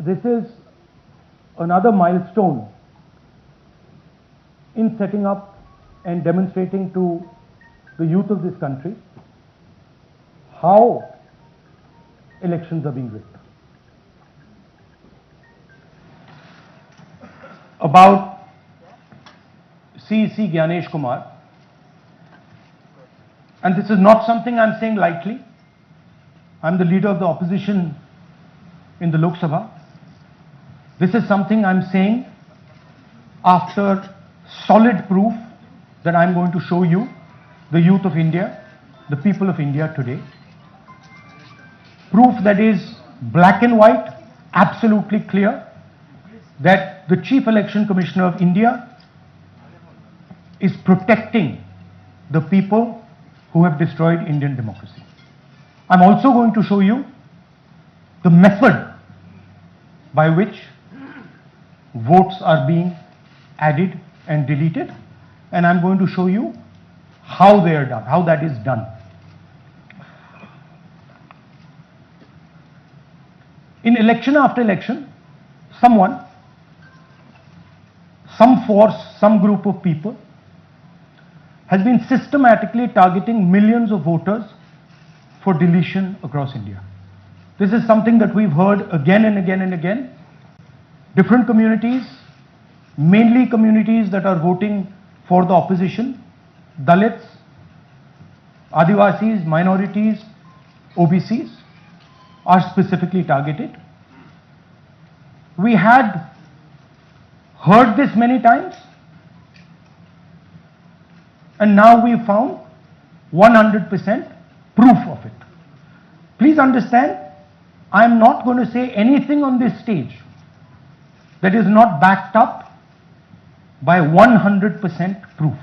this is another milestone in setting up and demonstrating to the youth of this country how elections are being rigged. About CEC Gyanesh Kumar, and this is not something I'm saying lightly. I'm the leader of the opposition in the Lok Sabha. This is something I'm saying after solid proof that I'm going to show you, the youth of India, the people of India today. Proof that is black and white, absolutely clear, that the Chief Election Commissioner of India is protecting the people who have destroyed Indian democracy. I'm also going to show you the method by which votes are being added and deleted, and I'm going to show you how they are done, how that is done. In election after election, someone, some force, some group of people has been systematically targeting millions of voters for deletion across India. This is something that we've heard again and again and again. Different communities, mainly communities that are voting for the opposition, Dalits, Adivasis, minorities, OBCs, are specifically targeted. We had heard this many times, and now we found 100% proof of it. Please understand, I am not going to say anything on this stage that is not backed up by 100% proof.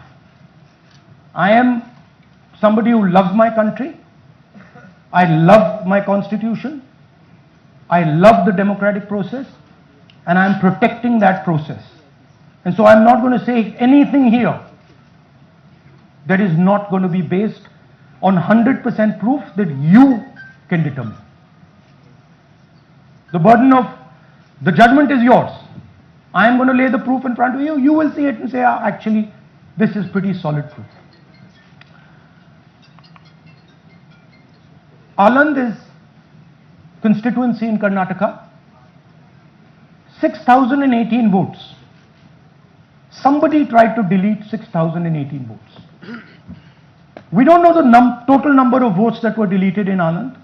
I am somebody who loves my country. I love my constitution. I love the democratic process, and I am protecting that process. And so I'm not going to say anything here that is not going to be based on 100% proof that you can determine. The burden of the judgment is yours. I am going to lay the proof in front of you. You will see it and say, actually, this is pretty solid proof. Aland is constituency in Karnataka, 6,018 votes. Somebody tried to delete 6,018 votes. We don't know the total number of votes that were deleted in Anand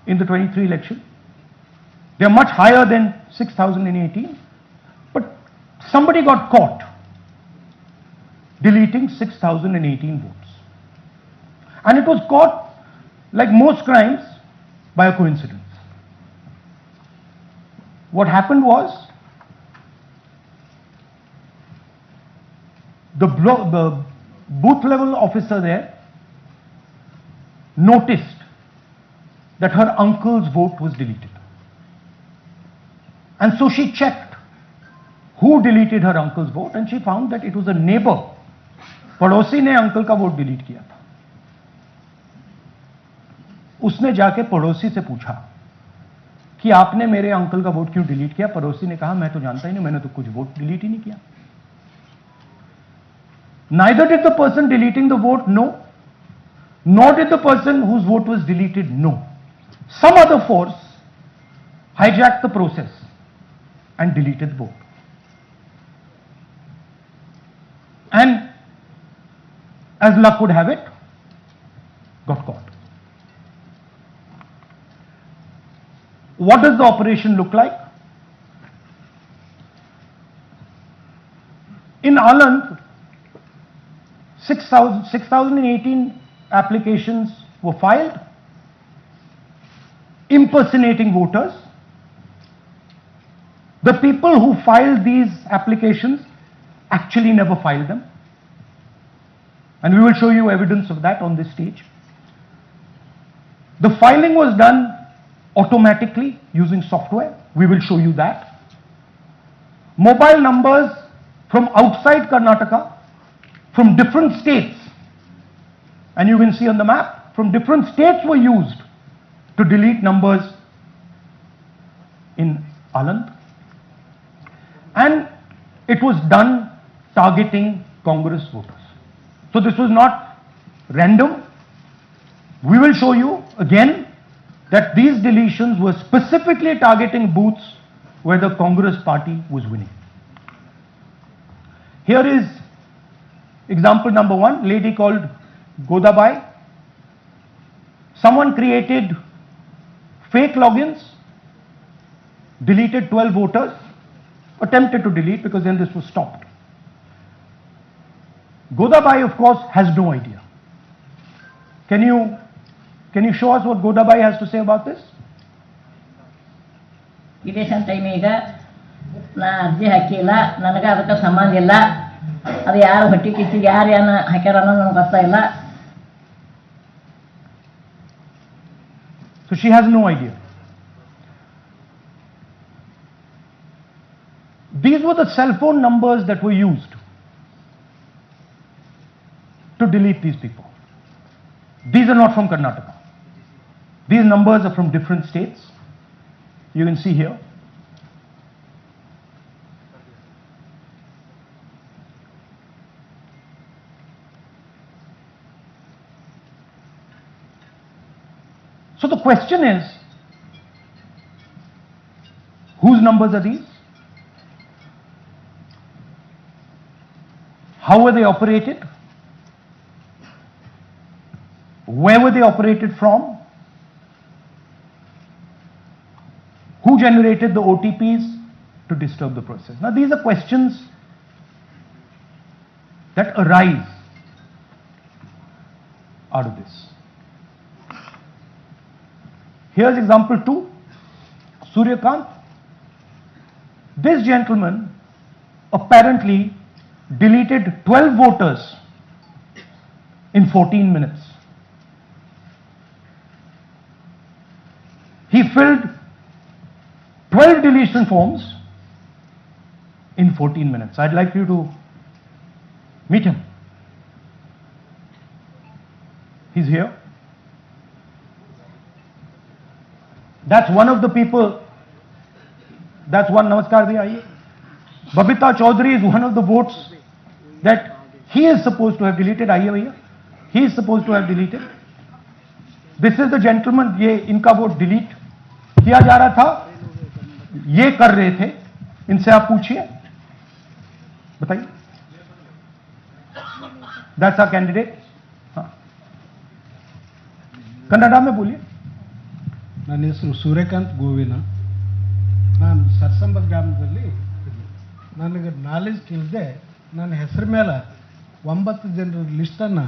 in the 23 election. They are much higher than 6,018, but somebody got caught deleting 6,018 votes. And it was caught, like most crimes, by a coincidence. What happened was, the booth level officer there noticed that her uncle's vote was deleted. And so she checked who deleted her uncle's vote, and she found that it was a neighbor. पड़ोसी ने uncle का vote delete किया था. उसने जाके पड़ोसी से पूछा कि आपने मेरे अंकल का वोट क्यों डिलीट किया. पड़ोसी ने कहा, मैं तो जानता ही नहीं, मैंने तो कुछ वोट डिलीट ही नहीं किया. Neither did the person deleting the vote know, nor did the person whose vote was deleted know. Some other force hijacked the process and deleted the vote. And as luck would have it, got caught. What does the operation look like? In Aland, 6,018 applications were filed, impersonating voters. The people who filed these applications actually never filed them. And we will show you evidence of that on this stage. The filing was done automatically using software. We will show you that. Mobile numbers from outside Karnataka, from different states, and you can see on the map, from different states were used to delete numbers in Aland. And it was done targeting Congress voters. So this was not random. We will show you again that these deletions were specifically targeting booths where the Congress party was winning. Here is example number one, lady called Godabai. Someone created fake logins, deleted 12 voters, attempted to delete because then this was stopped. Godabai, of course, has no idea. Can you show us what Godabai has to say about this? Election time ಈಗ ನಾ ಅರ್ಜಿ ಹಾಕಿಲ್ಲ, ನನಗೆ ಅದಕ್ಕೆ ಸಂಬಂಧ ಇಲ್ಲ, ಅದು ಯಾರು ಹೊಟ್ಟಿ ಕಿಚ್ಚಿಗೆ ಯಾರು ಏನು ಹಾಕ್ಯಾರ ಅನ್ನೋದು ನನಗೆ ಗೊತ್ತಾಗಿಲ್ಲ. So she has no idea. These were the cell phone numbers that were used to delete these people. These are not from Karnataka. These numbers are from different states. You can see here. So the question is, whose numbers are these? How were they operated? Where were they operated from? Who generated the OTPs to disturb the process? Now these are questions that arise out of this. Here's example 2, Suryakant. This gentleman apparently deleted 12 voters in 14 minutes. He filled 12 deletion forms in 14 minutes. I'd like you to meet him. He's here. That's one of the people. That's one. Namaskar bhai, aaiye. Babita Chaudhary is one of the votes that he is supposed to have deleted. Aaiye bhaiya. He is supposed to have deleted. This is the gentleman. ये इनका vote delete किया जा रहा था. ये कर रहे थे. इनसे आप पूछिए. बताइए. That's our candidate. हाँ. कन्नड़ा में बोलिए. ನನ್ನ ಹೆಸರು ಸೂರ್ಯಕಾಂತ್ ಗೋವಿನ. ನಾನು ಸರ್ಸಂಬ ಗ್ರಾಮದಲ್ಲಿ ನನಗೆ ನಾಲೆಜ್ ಇಲ್ಲದೆ ನನ್ನ ಹೆಸರು ಮೇಲೆ 9 ಜನರ ಲಿಸ್ಟನ್ನು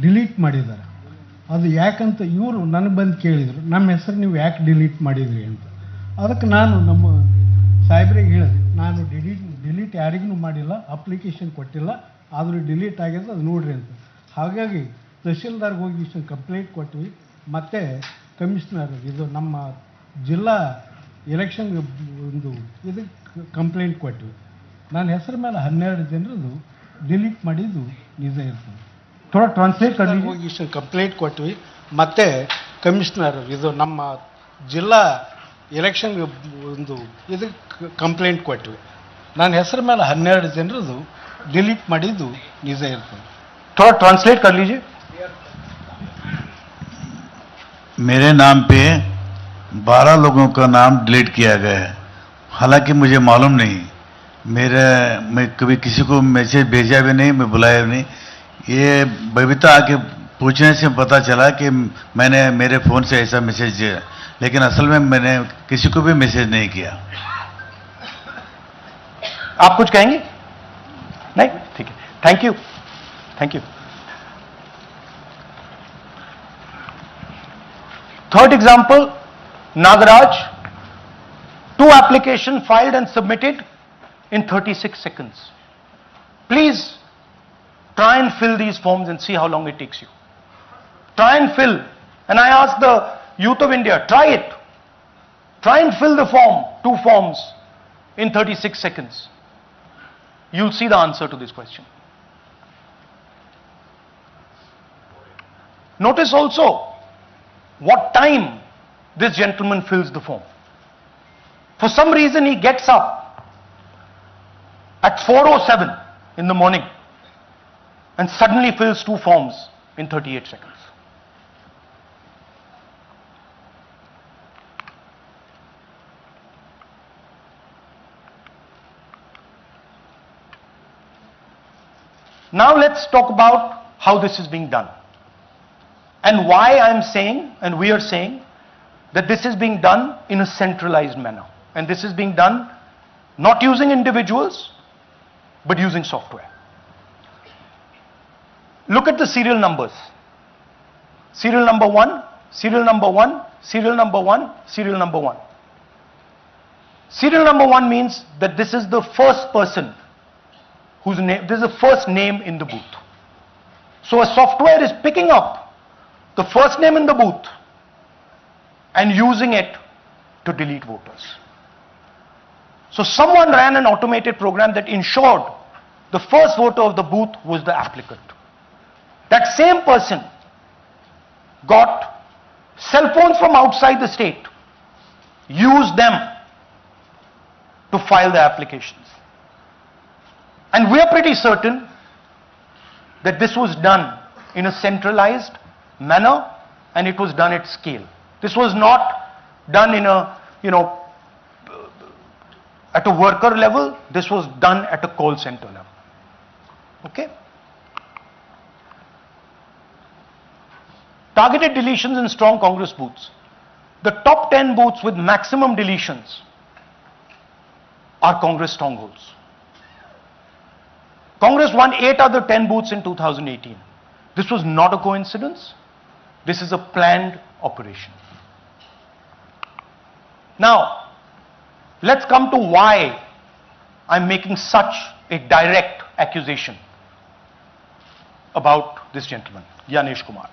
ಡಿಲೀಟ್ ಮಾಡಿದ್ದಾರೆ. ಅದು ಯಾಕಂತ ಇವರು ನನಗೆ ಬಂದು ಕೇಳಿದರು, ನಮ್ಮ ಹೆಸರು ನೀವು ಯಾಕೆ ಡಿಲೀಟ್ ಮಾಡಿದ್ರಿ ಅಂತ. ಅದಕ್ಕೆ ನಾನು ನಮ್ಮ ಸಾಹೇಬ್ರಿಗೆ ಹೇಳಿದೆ, ನಾನು ಡಿಲೀಟ್ ಯಾರಿಗೂ ಮಾಡಿಲ್ಲ, ಅಪ್ಲಿಕೇಶನ್ ಕೊಟ್ಟಿಲ್ಲ, ಆದರೂ ಡಿಲೀಟ್ ಆಗಿದೆ, ಅದು ನೋಡ್ರಿ ಅಂತ. ಹಾಗಾಗಿ ತಹಶೀಲ್ದಾರ್ಗೆ ಹೋಗಿ ಇಷ್ಟು ಕಂಪ್ಲೇಂಟ್ ಕೊಟ್ವಿ. ಮತ್ತು ಕಮಿಷನರ್ ಇದು ನಮ್ಮ ಜಿಲ್ಲಾ ಎಲೆಕ್ಷನ್ ಒಂದು ಇದಕ್ಕೆ ಕಂಪ್ಲೇಂಟ್ ಕೊಟ್ವಿ. ನನ್ನ ಹೆಸರು ಮೇಲೆ 12 ಜನರದು ಡಿಲೀಟ್ ಮಾಡಿದ್ದು ನಿಜ ಇರ್ತದೆ. ಥೋड़ा ಟ್ರಾನ್ಸ್ಲೇಟ್ ಮಾಡಿ. ಹೋಗಿ ಇಷ್ಟು ಕಂಪ್ಲೇಂಟ್ ಕೊಟ್ವಿ. ಮತ್ತು ಕಮಿಷನರ್ ಇದು ನಮ್ಮ ಜಿಲ್ಲಾ ಎಲೆಕ್ಷನ್ ಒಂದು ಇದಕ್ಕೆ ಕಂಪ್ಲೇಂಟ್ ಕೊಟ್ವಿ. ನನ್ನ ಹೆಸರು ಮೇಲೆ 12 ಜನರದು ಡಿಲೀಟ್ ಮಾಡಿದ್ದು ನಿಜ ಇರ್ತದೆ. थोड़ा ट्रांसलेट कर लीजिए. मेरे नाम पे 12 लोगों का नाम डिलीट किया गया है. हालांकि मुझे मालूम नहीं, मैं कभी किसी को मैसेज भेजा भी नहीं, मैं बुलाया भी नहीं. ये बबीता आके पूछने से पता चला कि मैंने मेरे फ़ोन से ऐसा मैसेज दिया, लेकिन असल में मैंने किसी को भी मैसेज नहीं किया. आप कुछ कहेंगे? नहीं, ठीक है. Thank you. Thank you. Third example, Nagaraj, 2 applications filed and submitted in 36 seconds. Please try and fill these forms and see how long it takes you. Try and fill. And I ask the youth of India, try it. Try and fill the form, 2 forms in 36 seconds. You'll see the answer to this question. Notice also what time this gentleman fills the form. For some reason, he gets up at 4:07 in the morning and suddenly fills 2 forms in 38 seconds. Now let's talk about how this is being done and why I'm saying, and we are saying, that this is being done in a centralized manner. And this is being done not using individuals, but using software. Look at the serial numbers. Serial number 1, serial number 1, serial number 1, serial number 1. Serial number 1 means that this is the first person whose name, this is the first name in the booth. So a software is picking up the first name in the booth and using it to delete voters. So someone ran an automated program that ensured the first voter of the booth was the applicant. That same person got cell phones from outside the state, used them to file the applications. And we are pretty certain that this was done in a centralized manner and it was done at scale. This was not done in a, at a worker level. This was done at a call center level. Okay? Targeted deletions in strong Congress booths. The top 10 booths with maximum deletions are Congress strongholds. Congress won 8 other 10 booths in 2018. This was not a coincidence. This is a planned operation. Now, let's come to why I'm making such a direct accusation about this gentleman, Gyanesh Kumar.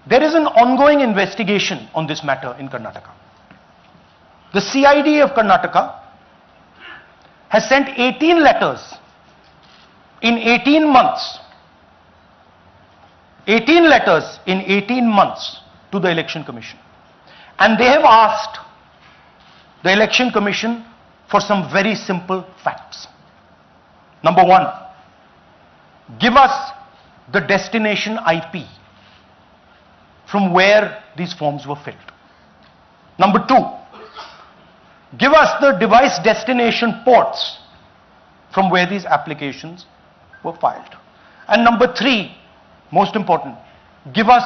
There is an ongoing investigation on this matter in Karnataka. The CID of Karnataka has sent 18 letters in 18 months. 18 letters in 18 months to the Election Commission. And they have asked the Election Commission for some very simple facts. Number 1, give us the destination IP from where these forms were filled. Number 2, give us the device destination ports from where these applications were filed. And number 3, most important, give us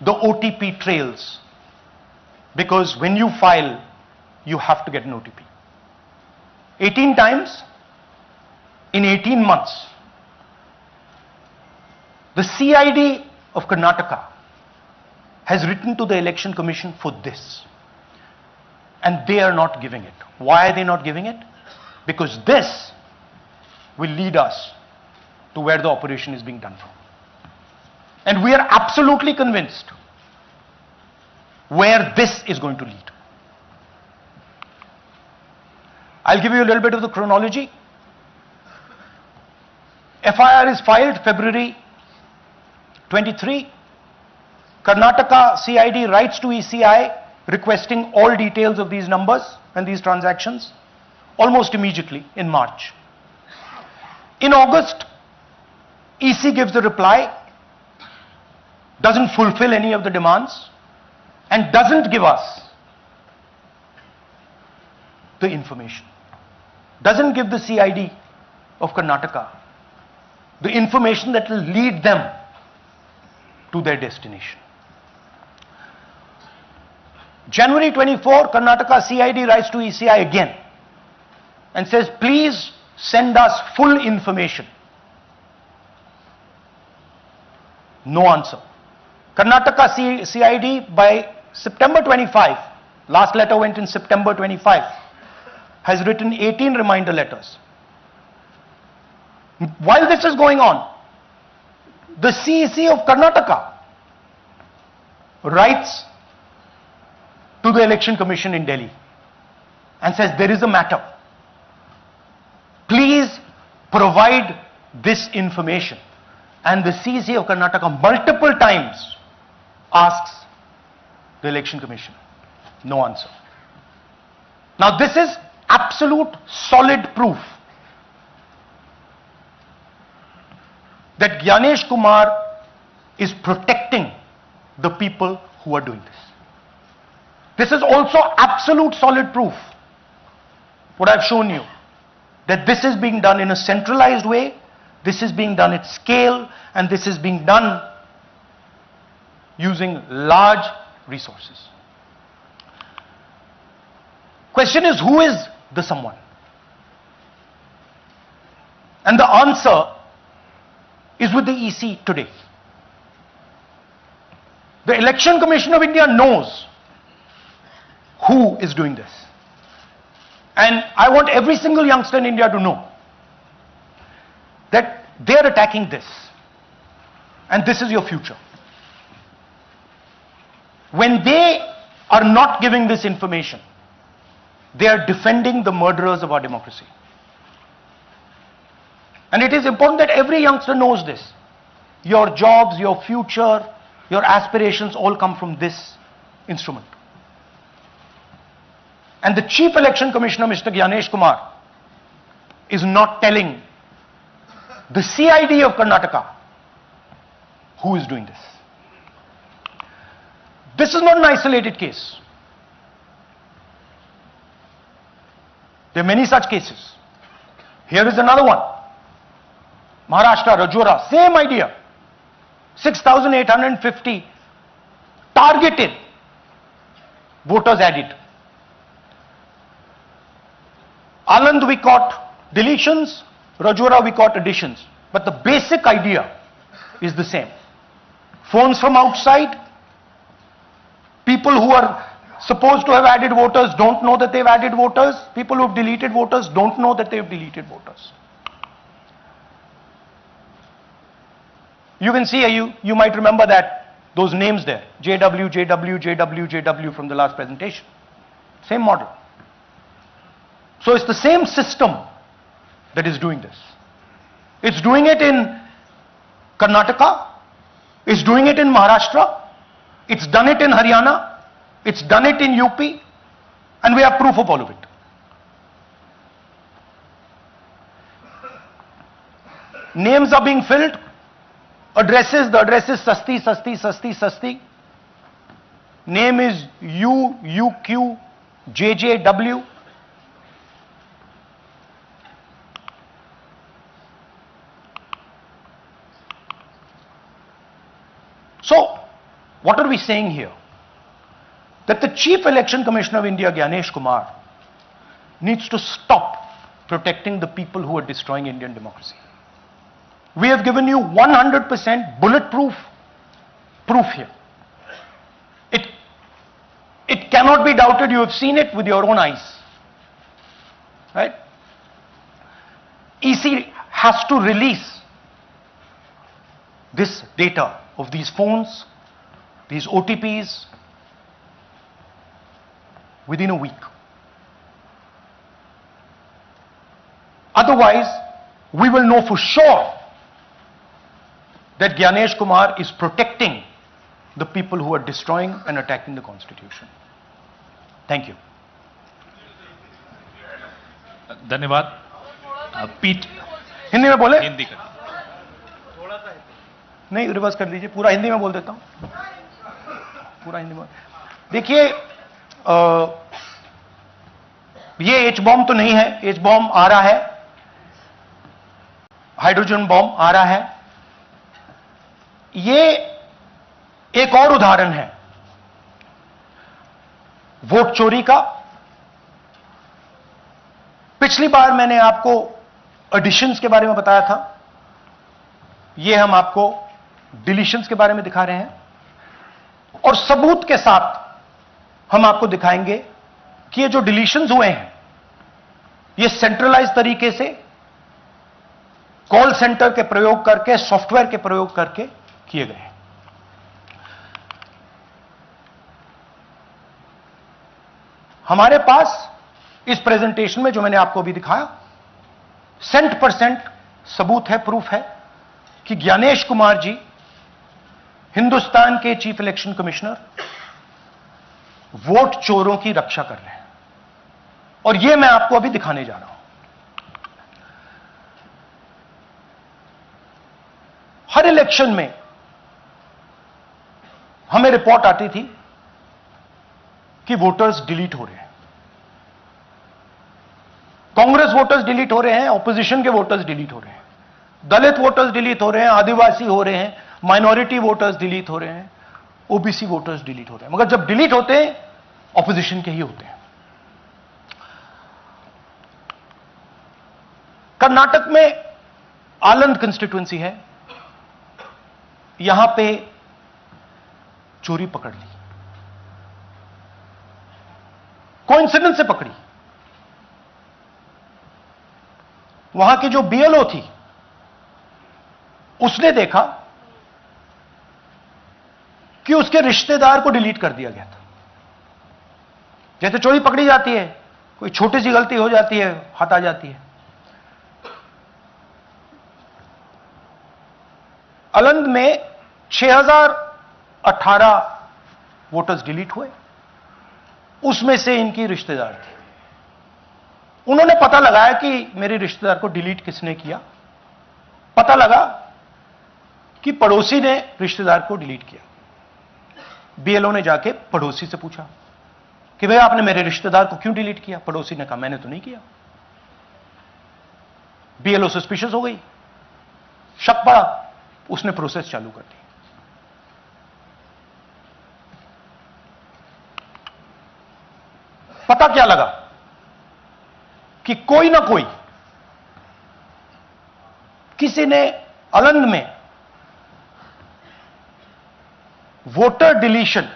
the OTP trails, because when you file, you have to get an OTP. 18 times in 18 months. The CID of Karnataka has written to the Election Commission for this. And they are not giving it. Why are they not giving it? Because this will lead us to where the operation is being done from. And we are absolutely convinced where this is going to lead. I'll give you a little bit of the chronology. FIR is filed February 23. Karnataka CID writes to ECI requesting all details of these numbers and these transactions almost immediately in March. In August, EC gives a reply, doesn't fulfill any of the demands, and doesn't give us the information. Doesn't give the CID of Karnataka the information that will lead them to their destination. January 24, Karnataka CID writes to ECI again and says, please send us full information. No answer. Karnataka CID by September 25, last letter went in September 25, has written 18 reminder letters. While this is going on, the CEC of Karnataka writes to the Election Commission in Delhi and says, there is a matter. Please provide this information. And the CEC of Karnataka multiple times asks the Election Commission No answer. Now this is absolute solid proof that Gyanesh Kumar is protecting the people who are doing this. This is also absolute solid proof, what I've shown you, that this is being done in a centralized way, this is being done at scale, and this is being done using large resources. Question is, who is the someone? And the answer is with the EC today. The Election Commission of India knows who is doing this. And I want every single youngster in India to know that they are attacking this. And this is your future. When they are not giving this information, they are defending the murderers of our democracy. And it is important that every youngster knows this. Your jobs, your future, your aspirations all come from this instrument. And the Chief Election Commissioner, Mr. Gyanesh Kumar, is not telling the CID of Karnataka who is doing this. This is not an isolated case. There are many such cases. Here is another one. Maharashtra, Rajora, same idea. 6,850 targeted voters added. Anand we caught deletions, Rajora we caught additions. But the basic idea is the same. Phones from outside, people who are supposed to have added voters don't know that they've added voters, people who have deleted voters don't know that they've deleted voters. You can see, you might remember that, those names there, JW, JW, JW, JW from the last presentation. Same model. So it's the same system that is doing this. It's doing it in Karnataka, it's doing it in Maharashtra, it's done it in Haryana, it's done it in UP, and we have proof of all of it. Names are being filled, addresses, the address is Sasti, Sasti, Sasti, Sasti. Name is UQ, JJW. So, what are we saying here? That the Chief Election Commissioner of India, Gyanesh Kumar, needs to stop protecting the people who are destroying Indian democracy. We have given you 100% bulletproof proof here. It cannot be doubted. You have seen it with your own eyes. Right? EC has to release this data of these phones, these OTPs, within a week. Otherwise, we will know for sure that Gyanesh Kumar is protecting the people who are destroying and attacking the constitution. Thank you. धन्यवाद पीठ हिंदी में बोले? हिंदी कर नहीं, reverse कर दीजिए, पूरा हिंदी में बोल देता हूं, पूरा हिंदी में। देखिए, ये एच बॉम्ब तो नहीं है, एच बॉम्ब आ रहा है, हाइड्रोजन बॉम्ब आ रहा है। ये एक और उदाहरण है वोट चोरी का। पिछली बार मैंने आपको एडिशंस के बारे में बताया था, ये हम आपको डिलीशंस के बारे में दिखा रहे हैं, और सबूत के साथ हम आपको दिखाएंगे कि ये जो डिलीशंस हुए हैं ये सेंट्रलाइज तरीके से कॉल सेंटर के प्रयोग करके, सॉफ्टवेयर के प्रयोग करके किए गए हैं। हमारे पास इस प्रेजेंटेशन में जो मैंने आपको अभी दिखाया 100% सबूत है, प्रूफ है कि ज्ञानेश कुमार जी हिंदुस्तान के चीफ इलेक्शन कमिश्नर वोट चोरों की रक्षा कर रहे हैं। और यह मैं आपको अभी दिखाने जा रहा हूं। हर इलेक्शन में हमें रिपोर्ट आती थी कि वोटर्स डिलीट हो रहे हैं, कांग्रेस वोटर्स डिलीट हो रहे हैं, ऑपोजिशन के वोटर्स डिलीट हो रहे हैं, दलित वोटर्स डिलीट हो रहे हैं, आदिवासी हो रहे हैं, माइनॉरिटी वोटर्स डिलीट हो रहे हैं, ओबीसी वोटर्स डिलीट हो रहे हैं। मगर जब डिलीट होते हैं ऑपोजिशन के ही होते हैं। कर्नाटक में आलंद कंस्टिट्यूएंसी है, यहां पे चोरी पकड़ ली, कोइंसिडेंस से पकड़ी। वहां की जो बीएलओ थी उसने देखा कि उसके रिश्तेदार को डिलीट कर दिया गया था। जैसे चोरी पकड़ी जाती है, कोई छोटी सी गलती हो जाती है, हाथ आ जाती है। अलंद में 6018 वोटर्स डिलीट हुए, उसमें से इनकी रिश्तेदार थे। उन्होंने पता लगाया कि मेरे रिश्तेदार को डिलीट किसने किया। पता लगा कि पड़ोसी ने रिश्तेदार को डिलीट किया। बीएलओ ने जाके पड़ोसी से पूछा कि भैया आपने मेरे रिश्तेदार को क्यों डिलीट किया? पड़ोसी ने कहा मैंने तो नहीं किया। बीएलओ सस्पिशियस हो गई, शक पड़ा, उसने प्रोसेस चालू कर दी। पता क्या लगा कि कोई ना कोई, किसी ने अलंद में वोटर डिलीशन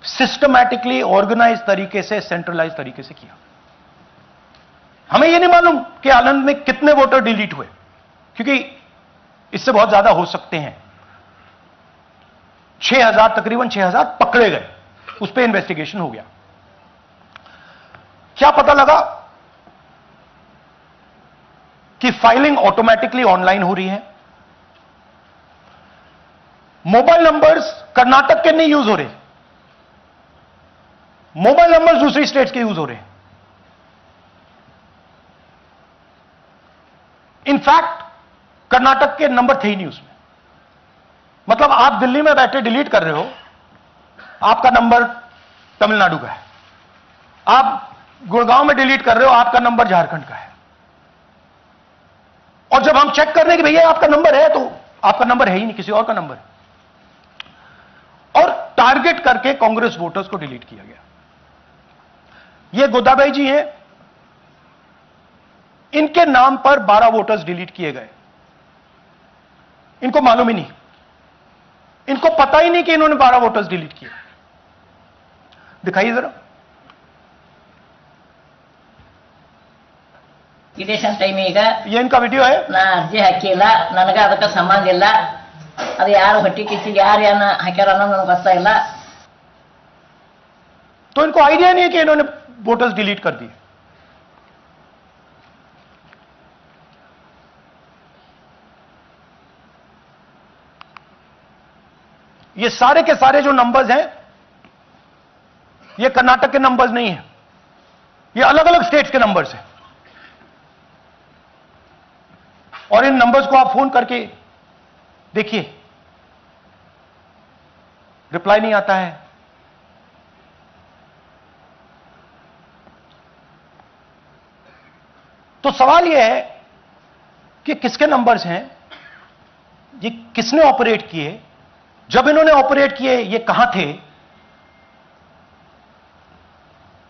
सिस्टमैटिकली ऑर्गेनाइज तरीके से, सेंट्रलाइज तरीके से किया। हमें यह नहीं मालूम कि आलंद में कितने वोटर डिलीट हुए, क्योंकि इससे बहुत ज्यादा हो सकते हैं। 6000, तकरीबन 6000 पकड़े गए, उस पर इन्वेस्टिगेशन हो गया। क्या पता लगा कि फाइलिंग ऑटोमेटिकली ऑनलाइन हो रही है। मोबाइल नंबर्स कर्नाटक के नहीं यूज हो रहे, मोबाइल नंबर्स दूसरी स्टेट्स के यूज हो रहे हैं। इनफैक्ट कर्नाटक के नंबर थे ही नहीं उसमें। मतलब आप दिल्ली में बैठे डिलीट कर रहे हो, आपका नंबर तमिलनाडु का है। आप गुड़गांव में डिलीट कर रहे हो, आपका नंबर झारखंड का है। और जब हम चेक कर रहे हैं कि भैया आपका नंबर है, तो आपका नंबर है ही नहीं, किसी और का नंबर है। और टारगेट करके कांग्रेस वोटर्स को डिलीट किया गया। ये गोदाबाई जी हैं, इनके नाम पर 12 वोटर्स डिलीट किए गए। इनको मालूम ही नहीं, इनको पता ही नहीं कि इन्होंने 12 वोटर्स डिलीट किए। दिखाइए जरा। ಇಲೆಕ್ಷನ್ ಟೈಮ್ ಈಗ ये इनका वीडियो है। ನಾ ಅರ್ಜಿ ಹಾಕಿಲ್ಲ, ನನಗೆ ಅದಕ್ಕೆ ಸಂಬಂಧ ಇಲ್ಲ. ಅದು ಯಾರು ಹೊಟ್ಟಿ ಕಿಚ್ಚಿಗೆ ಯಾರು ಏನ ಹಾಕ್ಯಾರ ಅನ್ನೋದು ನನಗೆ ಗೊತ್ತಾಗಿಲ್ಲ. तो इनको आइडिया नहीं है कि इन्होंने वोटर्स डिलीट कर दिए। ये सारे के सारे जो नंबर्स हैं, ये कर्नाटक के नंबर्स नहीं हैं, ये अलग अलग स्टेट्स के नंबर्स हैं। और इन नंबर्स को आप फोन करके देखिए, रिप्लाई नहीं आता है। तो सवाल यह है कि किसके नंबर्स हैं, ये किसने ऑपरेट किए, जब इन्होंने ऑपरेट किए ये कहां थे,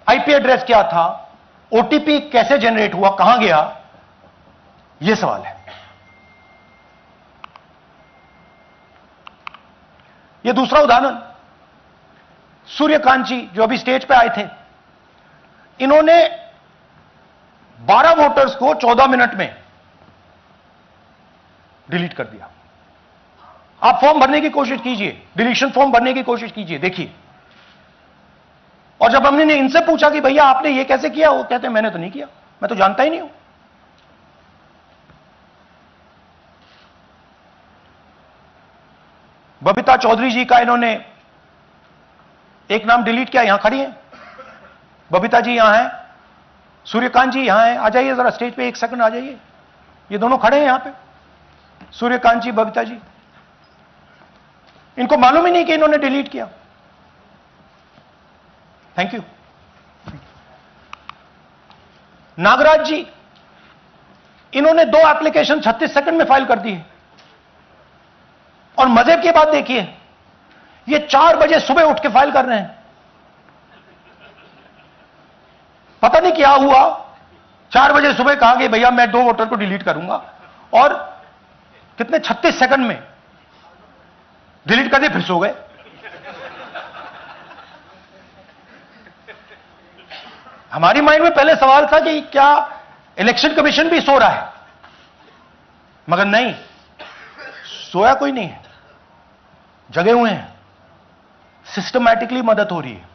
आईपी एड्रेस क्या था, ओटीपी कैसे जनरेट हुआ, कहां गया, यह सवाल है। यह दूसरा उदाहरण, सूर्यकांत जी जो अभी स्टेज पे आए थे, इन्होंने 12 वोटर्स को 14 मिनट में डिलीट कर दिया। आप फॉर्म भरने की कोशिश कीजिए, डिलीशन फॉर्म भरने की कोशिश कीजिए, देखिए। और जब हमने इनसे पूछा कि भैया आपने ये कैसे किया, वो कहते हैं मैंने तो नहीं किया, मैं तो जानता ही नहीं हूं। बबीता चौधरी जी का इन्होंने एक नाम डिलीट किया, यहां खड़ी हैं बबीता जी, यहां हैं सूर्यकांत जी, यहां हैं, आ जाइए जरा स्टेज पे, एक सेकंड आ जाइए। ये दोनों खड़े हैं यहां पे, सूर्यकांत जी, बबीता जी। इनको मालूम ही नहीं कि इन्होंने डिलीट किया। Thank you. नागराज जी, इन्होंने 2 एप्लीकेशन 36 सेकंड में फाइल कर दी है। और मजे की बात देखिए, ये 4 बजे सुबह उठ के फाइल कर रहे हैं। पता नहीं क्या हुआ, 4 बजे सुबह कहा कि भैया मैं 2 वोटर को डिलीट करूंगा, और कितने 36 सेकंड में डिलीट कर दिए, फिर सो गए। हमारी माइंड में पहले सवाल था कि क्या इलेक्शन कमीशन भी सो रहा है, मगर नहीं, सोया कोई नहीं है, जगे हुए हैं, सिस्टमैटिकली मदद हो रही है।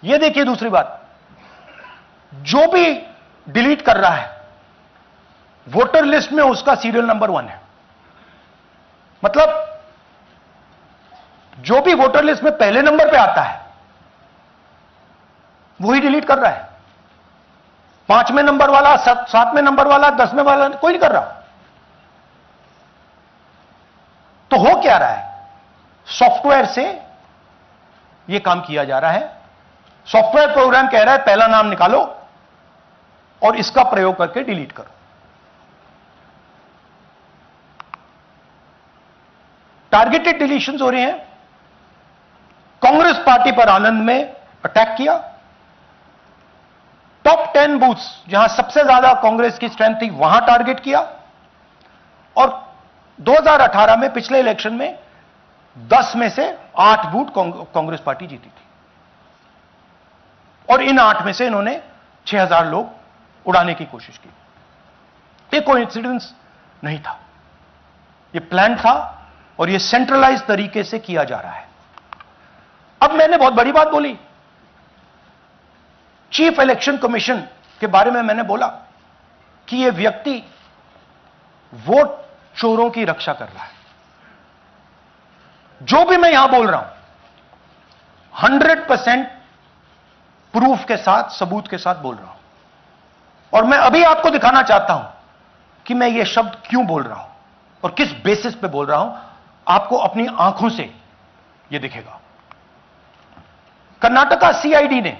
यह देखिए दूसरी बात, जो भी डिलीट कर रहा है वोटर लिस्ट में उसका सीरियल नंबर 1 है। मतलब जो भी वोटर लिस्ट में पहले नंबर पे आता है वही डिलीट कर रहा है। 5वें नंबर वाला, 7वें नंबर वाला, 10वें वाला कोई नहीं कर रहा। तो हो क्या रहा है, सॉफ्टवेयर से यह काम किया जा रहा है। सॉफ्टवेयर प्रोग्राम कह रहा है पहला नाम निकालो और इसका प्रयोग करके डिलीट करो। टारगेटेड डिलीशंस हो रहे हैं। कांग्रेस पार्टी पर आनंद में अटैक किया। टॉप 10 बूथ्स जहां सबसे ज्यादा कांग्रेस की स्ट्रेंथ थी वहां टारगेट किया। और 2018 में पिछले इलेक्शन में 10 में से 8 बूथ कांग्रेस पार्टी जीती थी, और इन 8 में से इन्होंने 6000 लोग उड़ाने की कोशिश की। ये कोइंसिडेंस नहीं था, ये प्लान था, और ये सेंट्रलाइज तरीके से किया जा रहा है। अब मैंने बहुत बड़ी बात बोली, चीफ इलेक्शन कमीशन के बारे में मैंने बोला कि यह व्यक्ति वोट चोरों की रक्षा कर रहा है। जो भी मैं यहां बोल रहा हूं 100% प्रूफ के साथ, सबूत के साथ बोल रहा हूं। और मैं अभी आपको दिखाना चाहता हूं कि मैं ये शब्द क्यों बोल रहा हूं और किस बेसिस पे बोल रहा हूं। आपको अपनी आंखों से यह दिखेगा। कर्नाटका सीआईडी ने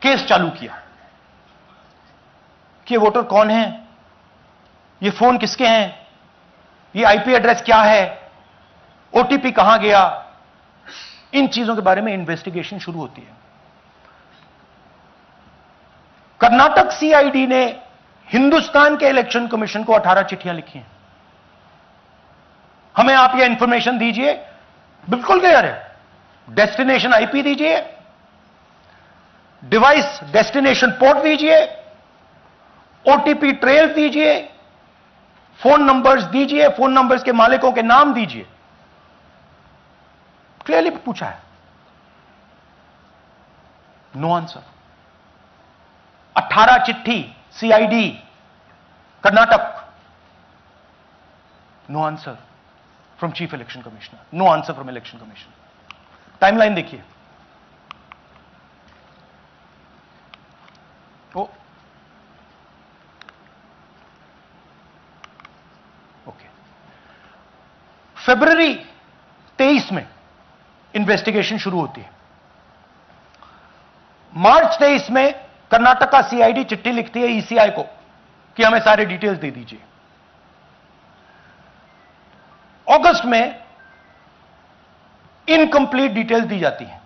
केस चालू किया कि ये वोटर कौन है, ये फोन किसके हैं, ये आईपी एड्रेस क्या है, ओटीपी कहां गया, इन चीजों के बारे में इन्वेस्टिगेशन शुरू होती है। कर्नाटक सीआईडी ने हिंदुस्तान के इलेक्शन कमीशन को 18 चिट्ठियां लिखी हैं। हमें आप ये इंफॉर्मेशन दीजिए, बिल्कुल क्लियर है, डेस्टिनेशन आईपी दीजिए, डिवाइस डेस्टिनेशन पोर्ट दीजिए, ओटीपी ट्रेल दीजिए, फोन नंबर्स दीजिए, फोन नंबर्स के मालिकों के नाम दीजिए। क्लियरली पूछा है, नो आंसर। 18 चिट्ठी CID Karnataka, no answer from chief election commissioner, no answer from election commission. Timeline देखिए, ओके, फरवरी 23 में इन्वेस्टिगेशन शुरू होती है। मार्च 23 में कर्नाटक का सीआईडी चिट्ठी लिखती है ईसीआई को कि हमें सारे डिटेल्स दे दीजिए। अगस्त में इनकंप्लीट डिटेल्स दी जाती हैं,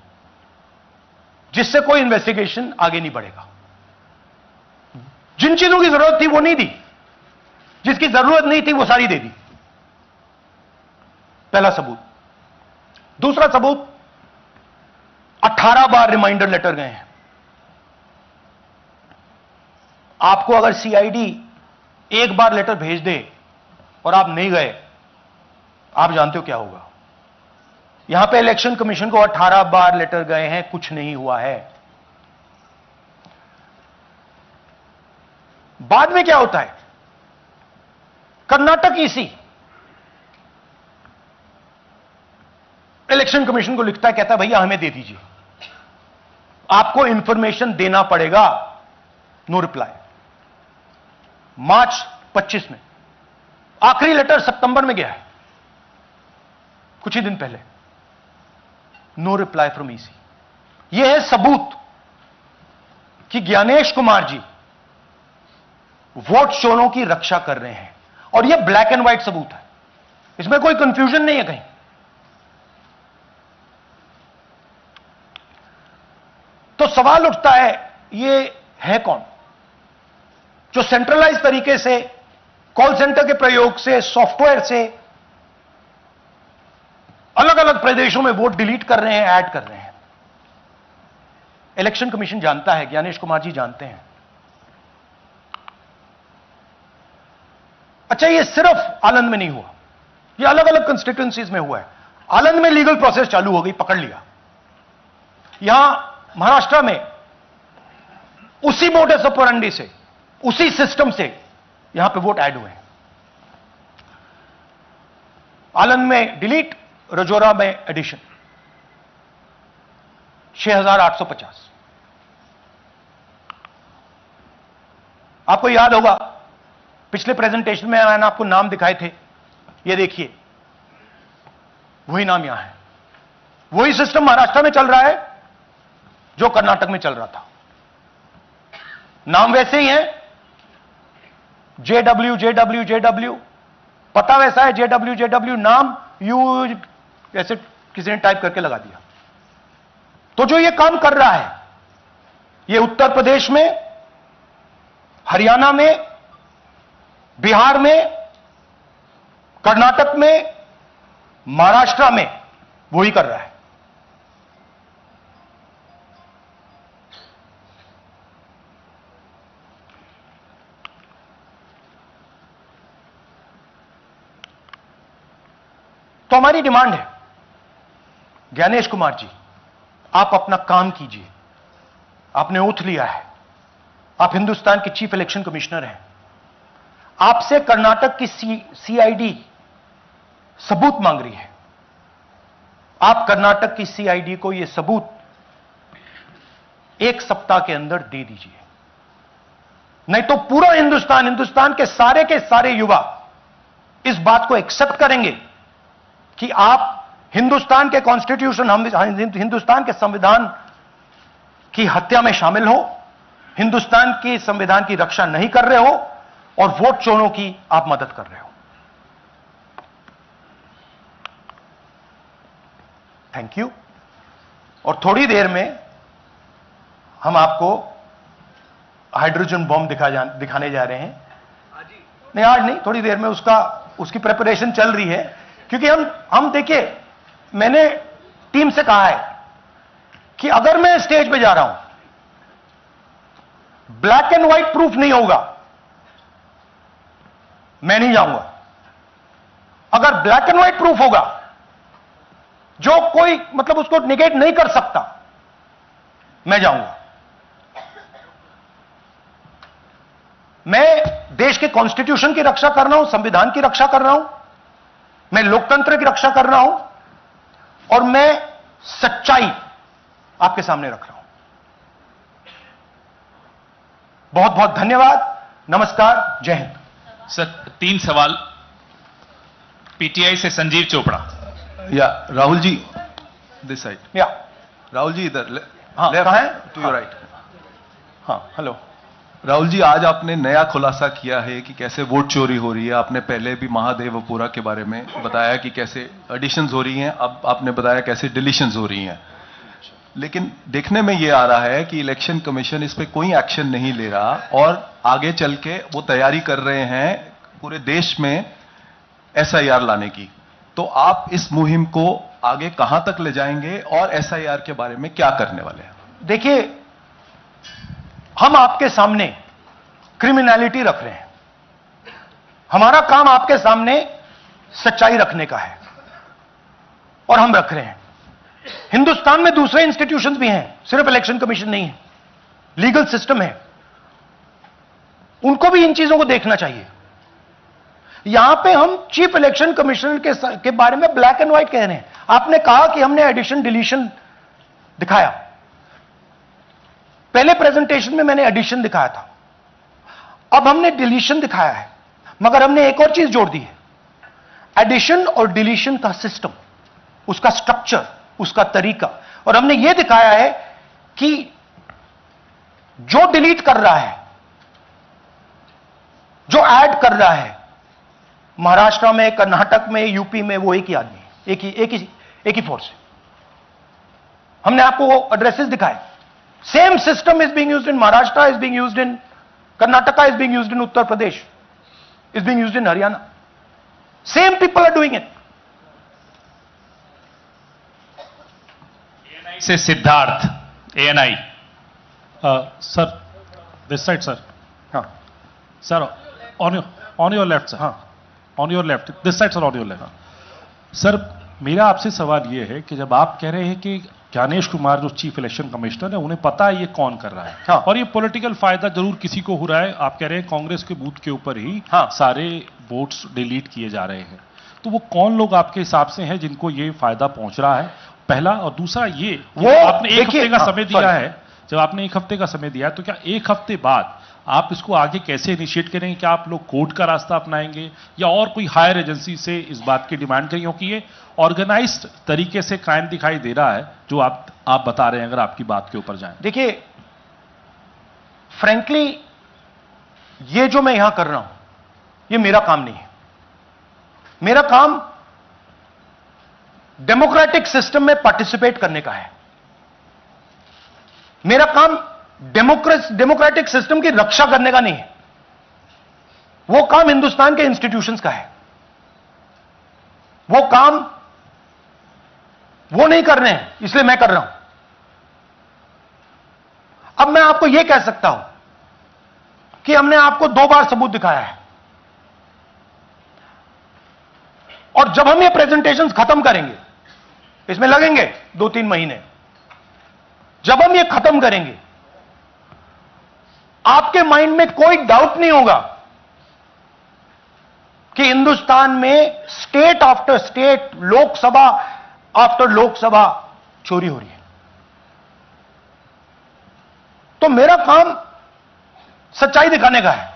जिससे कोई इन्वेस्टिगेशन आगे नहीं बढ़ेगा। जिन चीजों की जरूरत थी वो नहीं दी, जिसकी जरूरत नहीं थी वो सारी दे दी। पहला सबूत। दूसरा सबूत, 18 बार रिमाइंडर लेटर गए हैं। आपको अगर सीआईडी एक बार लेटर भेज दे और आप नहीं गए, आप जानते हो क्या होगा। यहां पे इलेक्शन कमीशन को 18 बार लेटर गए हैं, कुछ नहीं हुआ है। बाद में क्या होता है, कर्नाटक ईसी इलेक्शन कमीशन को लिखता है, कहता है भैया हमें दे दीजिए, आपको इंफॉर्मेशन देना पड़ेगा। No reply. मार्च 25 में आखिरी लेटर सितंबर में गया है, कुछ ही दिन पहले। No reply from EC. यह है सबूत कि ज्ञानेश कुमार जी वोट चोरों की रक्षा कर रहे हैं, और यह ब्लैक एंड व्हाइट सबूत है, इसमें कोई कंफ्यूजन नहीं है कहीं। तो सवाल उठता है, ये है कौन जो सेंट्रलाइज तरीके से कॉल सेंटर के प्रयोग से, सॉफ्टवेयर से अलग अलग प्रदेशों में वोट डिलीट कर रहे हैं, ऐड कर रहे हैं? इलेक्शन कमीशन जानता है, ज्ञानेश कुमार जी जानते हैं। अच्छा, ये सिर्फ आनंद में नहीं हुआ, ये अलग अलग कंस्टिट्यूएंसीज में हुआ है। आनंद में लीगल प्रोसेस चालू हो गई, पकड़ लिया। यहां महाराष्ट्र में उसी मोडस ऑपरेंडी से, उसी सिस्टम से यहां पे वोट ऐड हुए हैं। आनंद में डिलीट, रजौरा में एडिशन, 6850। आपको याद होगा पिछले प्रेजेंटेशन में मैंने आपको नाम दिखाए थे, ये देखिए वही नाम यहां है। वही सिस्टम महाराष्ट्र में चल रहा है जो कर्नाटक में चल रहा था। नाम वैसे ही है, जेडब्ल्यू जेडब्ल्यू जेडब्ल्यू, पता वैसा है, जेडब्ल्यू जेडब्ल्यू, नाम यू ऐसे किसी ने टाइप करके लगा दिया। तो जो ये काम कर रहा है, ये उत्तर प्रदेश में, हरियाणा में, बिहार में, कर्नाटक में, महाराष्ट्र में वही कर रहा है। तो हमारी डिमांड है, ज्ञानेश कुमार जी, आप अपना काम कीजिए। आपने ओथ लिया है, आप हिंदुस्तान के चीफ इलेक्शन कमिश्नर हैं। आपसे कर्नाटक की सीआईडी सबूत मांग रही है। आप कर्नाटक की सीआईडी को यह सबूत 1 सप्ताह के अंदर दे दीजिए, नहीं तो पूरा हिंदुस्तान के सारे युवा इस बात को एक्सेप्ट करेंगे कि आप हिंदुस्तान के कॉन्स्टिट्यूशन, हिंदुस्तान के संविधान की हत्या में शामिल हो, हिंदुस्तान के संविधान की रक्षा नहीं कर रहे हो, और वोट चोरों की आप मदद कर रहे हो। Thank you. और थोड़ी देर में हम आपको हाइड्रोजन बॉम्ब दिखाने जा रहे हैं। नहीं, आज नहीं, थोड़ी देर में उसकी प्रिपरेशन चल रही है। क्योंकि हम देखिए, मैंने टीम से कहा है कि अगर मैं स्टेज पे जा रहा हूं, ब्लैक एंड व्हाइट प्रूफ नहीं होगा, मैं नहीं जाऊंगा। अगर ब्लैक एंड व्हाइट प्रूफ होगा, जो कोई मतलब उसको निगेट नहीं कर सकता, मैं जाऊंगा। मैं देश के कॉन्स्टिट्यूशन की रक्षा कर रहा हूं, संविधान की रक्षा कर रहा हूं, मैं लोकतंत्र की रक्षा कर रहा हूं, और मैं सच्चाई आपके सामने रख रहा हूं। बहुत बहुत धन्यवाद, नमस्कार, जय हिंद। सर 3 सवाल। पीटीआई से संजीव चोपड़ा। या राहुल जी, दिस साइड। या राहुल जी इधर, हाँ, कहाँ है? To your right. हाँ, हेलो। राहुल जी, आज आपने नया खुलासा किया है कि कैसे वोट चोरी हो रही है। आपने पहले भी महादेवपुरा के बारे में बताया कि कैसे एडिशंस हो रही हैं, अब आपने बताया कैसे डिलीशंस हो रही हैं। लेकिन देखने में ये आ रहा है कि इलेक्शन कमीशन इस पे कोई एक्शन नहीं ले रहा, और आगे चल के वो तैयारी कर रहे हैं पूरे देश में एसआईआर लाने की। तो आप इस मुहिम को आगे कहां तक ले जाएंगे, और एसआईआर के बारे में क्या करने वाले हैं? देखिए, हम आपके सामने क्रिमिनलिटी रख रहे हैं। हमारा काम आपके सामने सच्चाई रखने का है, और हम रख रहे हैं। हिंदुस्तान में दूसरे इंस्टीट्यूशंस भी हैं, सिर्फ इलेक्शन कमीशन नहीं है, लीगल सिस्टम है, उनको भी इन चीजों को देखना चाहिए। यहां पे हम चीफ इलेक्शन कमिश्नर के बारे में ब्लैक एंड व्हाइट कह रहे हैं। आपने कहा कि हमने एडिशन डिलीशन दिखाया। पहले प्रेजेंटेशन में मैंने एडिशन दिखाया था, अब हमने डिलीशन दिखाया है, मगर हमने एक और चीज जोड़ दी है। एडिशन और डिलीशन का सिस्टम, उसका स्ट्रक्चर, उसका तरीका, और हमने यह दिखाया है कि जो डिलीट कर रहा है, जो ऐड कर रहा है, महाराष्ट्र में, कर्नाटक में, यूपी में, वो एक ही आदमी है, एक ही फोर्स है। हमने आपको वो एड्रेसेस दिखाए। Same system is being used in Maharashtra, is being used in Karnataka, is being used in Uttar Pradesh, is being used in Haryana. Same people are doing it. से Siddharth, ANI। Sir, this side, sir. हाँ Sir, on your left, sir. हाँ On your left. This side, sir, on your left. Sir, मेरा आपसे सवाल ये है कि जब आप कह रहे हैं कि ज्ञानेश कुमार जो चीफ इलेक्शन कमिश्नर है, उन्हें पता है ये कौन कर रहा है, हाँ। और ये पॉलिटिकल फायदा जरूर किसी को हो रहा है। आप कह रहे हैं कांग्रेस के बूथ के ऊपर ही हाँ। सारे वोट्स डिलीट किए जा रहे हैं, तो वो कौन लोग आपके हिसाब से हैं जिनको ये फायदा पहुंच रहा है, पहला। और दूसरा ये कि वो आपने एक देखिए, हफ्ते का हाँ, समय दिया sorry। है, जब आपने एक हफ्ते का समय दिया है, तो क्या एक हफ्ते बाद आप इसको आगे कैसे इनिशिएट करेंगे? क्या आप लोग कोर्ट का रास्ता अपनाएंगे या और कोई हायर एजेंसी से इस बात की डिमांड करेंगे? क्योंकि ये ऑर्गेनाइज्ड तरीके से क्राइम दिखाई दे रहा है जो आप बता रहे हैं, अगर आपकी बात के ऊपर जाएं। देखिए, फ्रैंकली ये जो मैं यहां कर रहा हूं, ये मेरा काम नहीं है। मेरा काम डेमोक्रेटिक सिस्टम में पार्टिसिपेट करने का है। मेरा काम डेमोक्रेटिक सिस्टम की रक्षा करने का नहीं है। वो काम हिंदुस्तान के इंस्टीट्यूशंस का है। वो काम वो नहीं कर रहे हैं, इसलिए मैं कर रहा हूं। अब मैं आपको यह कह सकता हूं कि हमने आपको 2 बार सबूत दिखाया है, और जब हम ये प्रेजेंटेशंस खत्म करेंगे, इसमें लगेंगे 2-3 महीने, जब हम ये खत्म करेंगे, आपके माइंड में कोई डाउट नहीं होगा कि हिंदुस्तान में state after state, Lok Sabha after Lok Sabha चोरी हो रही है। तो मेरा काम सच्चाई दिखाने का है।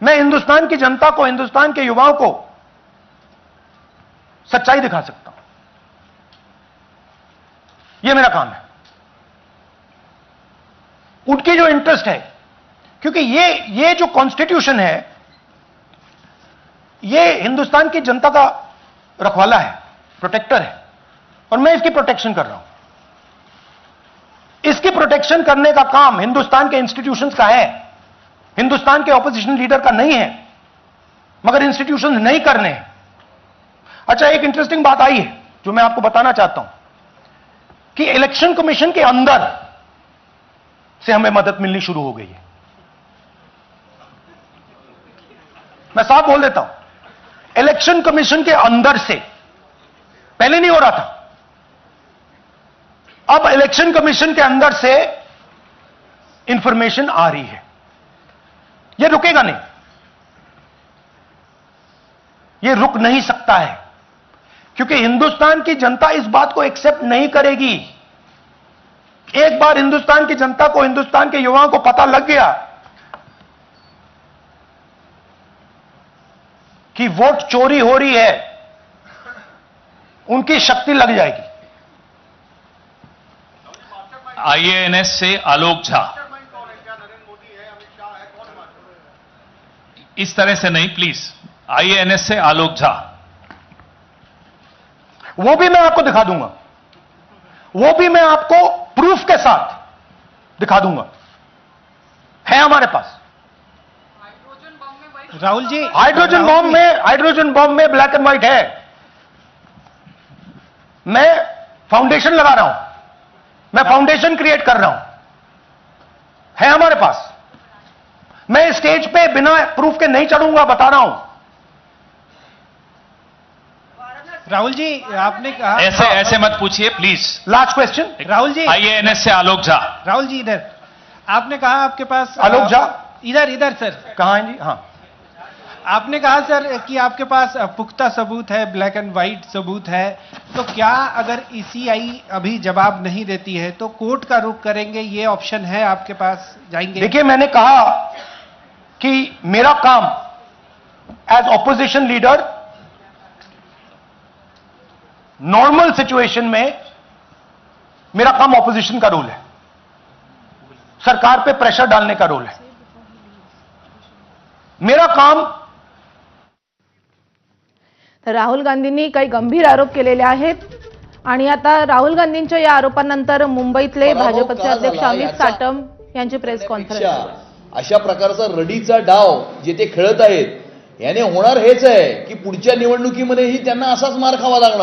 मैं हिंदुस्तान की जनता को, हिंदुस्तान के युवाओं को सच्चाई दिखा सकता हूं। यह मेरा काम है। उनकी जो इंटरेस्ट है, क्योंकि ये जो कॉन्स्टिट्यूशन है, ये हिंदुस्तान की जनता का रखवाला है, प्रोटेक्टर है, और मैं इसकी प्रोटेक्शन कर रहा हूं। इसकी प्रोटेक्शन करने का काम हिंदुस्तान के इंस्टीट्यूशंस का है, हिंदुस्तान के ऑपोजिशन लीडर का नहीं है, मगर इंस्टीट्यूशंस नहीं करने हैं। अच्छा, एक इंटरेस्टिंग बात आई है जो मैं आपको बताना चाहता हूं कि इलेक्शन कमीशन के अंदर से हमें मदद मिलनी शुरू हो गई है। मैं साफ बोल देता हूं, इलेक्शन कमीशन के अंदर से, पहले नहीं हो रहा था, अब इलेक्शन कमीशन के अंदर से इंफॉर्मेशन आ रही है। यह रुकेगा नहीं, यह रुक नहीं सकता है, क्योंकि हिंदुस्तान की जनता इस बात को एक्सेप्ट नहीं करेगी। एक बार हिंदुस्तान की जनता को, हिंदुस्तान के युवाओं को पता लग गया कि वोट चोरी हो रही है, उनकी शक्ति लग जाएगी। IANS से आलोक झा। इस तरह से नहीं, प्लीज। IANS से आलोक झा। वो भी मैं आपको दिखा दूंगा, वो भी मैं आपको प्रूफ के साथ दिखा दूंगा, है हमारे पास। राहुल जी, हाइड्रोजन बॉम्ब में ब्लैक एंड व्हाइट है। मैं फाउंडेशन लगा रहा हूं, मैं फाउंडेशन क्रिएट कर रहा हूं, है हमारे पास। मैं स्टेज पे बिना प्रूफ के नहीं चढ़ूंगा, बता रहा हूं। राहुल जी, आपने कहा ऐसे मत पूछिए please. Last question, Rahul ji, IANS से आलोक झा। राहुल जी इधर, आपने कहा आपके पास आलोक झा इधर सर, कहां है जी? हाँ, आपने कहा सर कि आपके पास पुख्ता सबूत है, ब्लैक एंड व्हाइट सबूत है, तो क्या अगर ईसीआई अभी जवाब नहीं देती है तो कोर्ट का रुख करेंगे, ये ऑप्शन है आपके पास, जाएंगे? देखिए, मैंने कहा कि मेरा काम as opposition leader normal situation में मेरा काम ऑपोजिशन का रोल है, सरकार पे प्रेशर डालने का रोल है। मेरा काम तर राहुल गांधींनी काही गंभीर आरोप केलेले आहेत आणि आता राहुल गांधींच्या या आरोपानंतर मुंबईतले भाजपचे अध्यक्ष अमित साटम यांची प्रेस कॉन्फरन्स। अशा प्रकारचा रडीचा डाव जे ते खेळत आहेत याने होणार हेच आहे की पुढच्या निवडणुकीमध्येही त्यांना असाच मार खावा लागणार।